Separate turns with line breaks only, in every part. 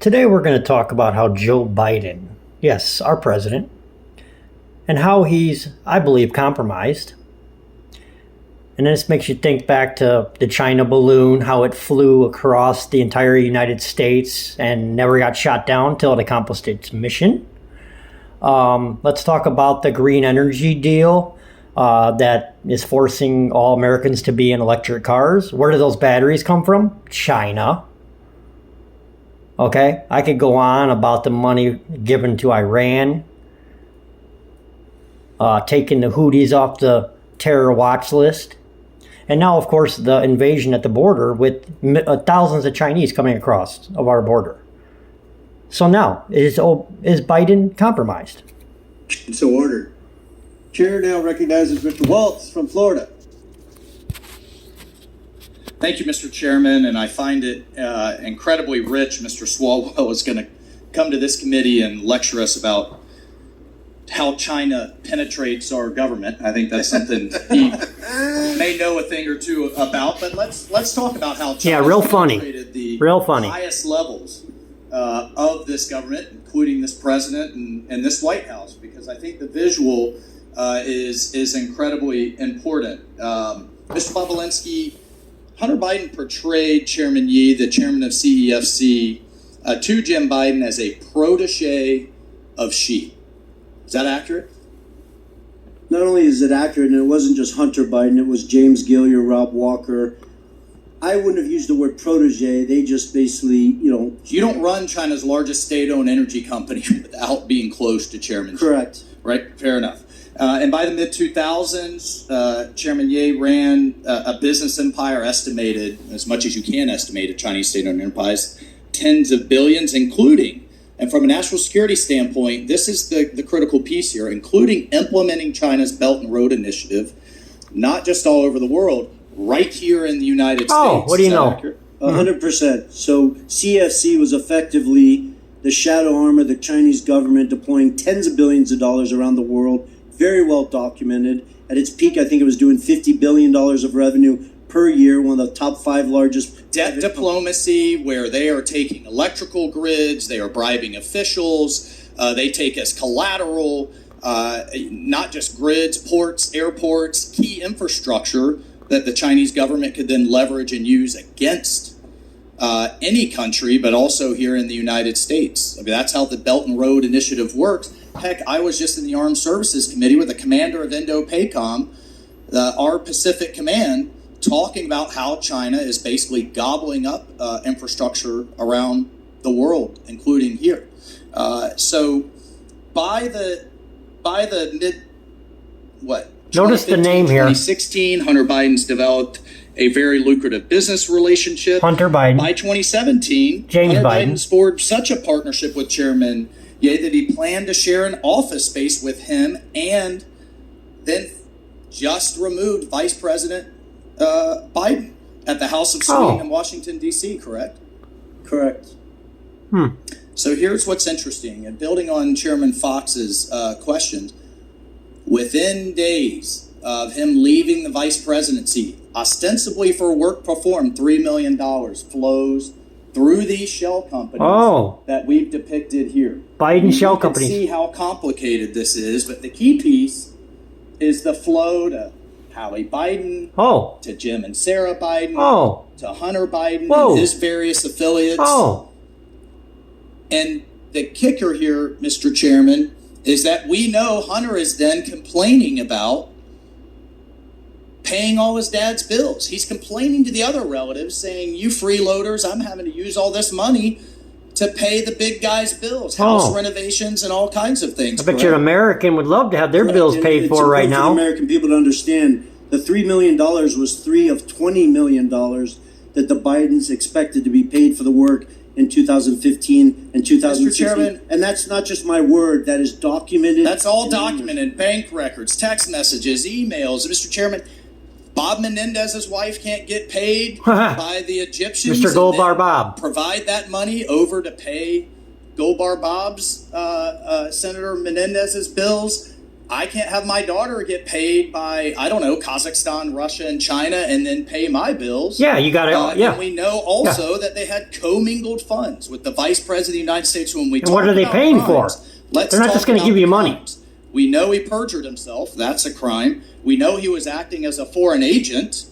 Today we're going to talk about how Joe Biden, yes, our president, and how he's, I believe, compromised. And this makes you think back to the China balloon, how it flew across the entire United States and never got shot down until it accomplished its mission. Let's talk about the green energy deal that is forcing all Americans to be in electric cars. Where do those batteries come from? China. Okay, I could go on about the money given to Iran, taking the Houthis off the terror watch list, and now, of course, the invasion at the border with thousands of Chinese coming across of our border. So now, is Biden compromised?
So ordered. Chair now recognizes Mr. Waltz from Florida.
Thank you, Mr. Chairman, and I find it incredibly rich. Mr. Swalwell is going to come to this committee and lecture us about how China penetrates our government. I think that's something he may know a thing or two about. But let's talk about how China penetrated the highest levels of this government, including this president and this White House, because I think the visual is incredibly important. Mr. Bobolinsky, Hunter Biden portrayed Chairman Yi, the chairman of CEFC, to Jim Biden as a protege of Xi. Is that accurate?
Not only is it accurate, and it wasn't just Hunter Biden, it was James Gilliar, Rob Walker. I wouldn't have used the word protege. They just basically,
You don't run China's largest state-owned energy company without being close to Chairman Xi.
Correct.
Right? Fair enough. And by the mid-2000s, Chairman Ye ran a business empire estimated, as much as you can estimate a Chinese state-owned enterprise, tens of billions, including, and from a national security standpoint, this is the critical piece here, including implementing China's Belt and Road Initiative, not just all over the world, right here in the United States.
Oh, what do you know?
100%. So CFC was effectively the shadow arm of the Chinese government deploying tens of billions of dollars around the world. Very well documented. At its peak, I think it was doing $50 billion of revenue per year, one of the top 5 largest.
Debt diplomacy, where they are taking electrical grids, they are bribing officials, they take as collateral, not just grids, ports, airports, key infrastructure that the Chinese government could then leverage and use against any country, but also here in the United States. I mean, that's how the Belt and Road Initiative works. Heck, I was just in the Armed Services Committee with the commander of Indo-PACOM, our Pacific Command, talking about how China is basically gobbling up infrastructure around the world, including here. So by the
Notice the name here.
2016, Hunter Biden's developed a very lucrative business relationship.
Hunter Biden.
By 2017,
James
Hunter
Biden
forged such a partnership with Chairman Ye that he planned to share an office space with him, and then just removed Vice President Biden at the House of Swing in Washington, D.C., correct?
Correct.
So here's what's interesting, and building on Chairman Fox's questions, within days of him leaving the vice presidency, ostensibly for work performed, $3 million flows through these shell companies that we've depicted here.
Biden shell companies.
You can see how complicated this is, but the key piece is the flow to Hallie Biden, to Jim and Sarah Biden, to Hunter Biden and his various affiliates. And the kicker here, Mr. Chairman, is that we know Hunter is then complaining about paying all his dad's bills. He's complaining to the other relatives, saying, you freeloaders, I'm having to use all this money to pay the big guy's bills, house renovations and all kinds of things.
I bet you an American would love to have their bills paid for right now.
For the American people to understand, the $3 million was 3 of $20 million that the Bidens expected to be paid for the work in 2015 and 2016.
Mr. Chairman,
and that's not just my word, that is documented.
That's all documented. Bank records, text messages, emails. Mr. Chairman, Bob Menendez's wife can't get paid by the Egyptians.
Mr. Goldbar Bob.
Provide that money over to pay Goldbar Bob's, Senator Menendez's bills. I can't have my daughter get paid by, I don't know, Kazakhstan, Russia, and China, and then pay my bills.
Yeah, you got to. Yeah.
And we know also that they had commingled funds with the Vice President of the United States. When we
And what are they paying for? They're not just going to give you money.
We know he perjured himself. That's a crime. We know he was acting as a foreign agent.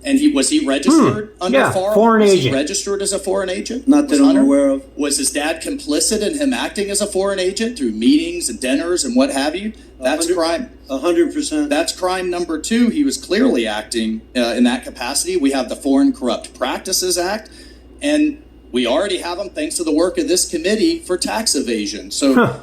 And was he registered under FAR?
Foreign agent.
Was he registered as a foreign agent?
Not that I'm aware of.
Was his dad complicit in him acting as a foreign agent through meetings and dinners and what have you? That's crime.
100%.
That's crime number 2. He was clearly acting in that capacity. We have the Foreign Corrupt Practices Act, and we already have them thanks to the work of this committee for tax evasion. So,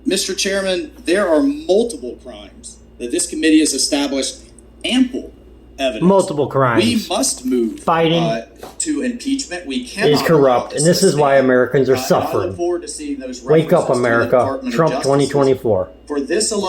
Mr. Chairman, there are multiple crimes that this committee has established ample evidence.
Multiple crimes.
We must move
Biden
to impeachment. We cannot
is corrupt, and this is why Americans are
I look
suffering.
forward to seeing those
Wake up,
references to the
America.
Department of
Trump
Justice.
2024.
For this alone,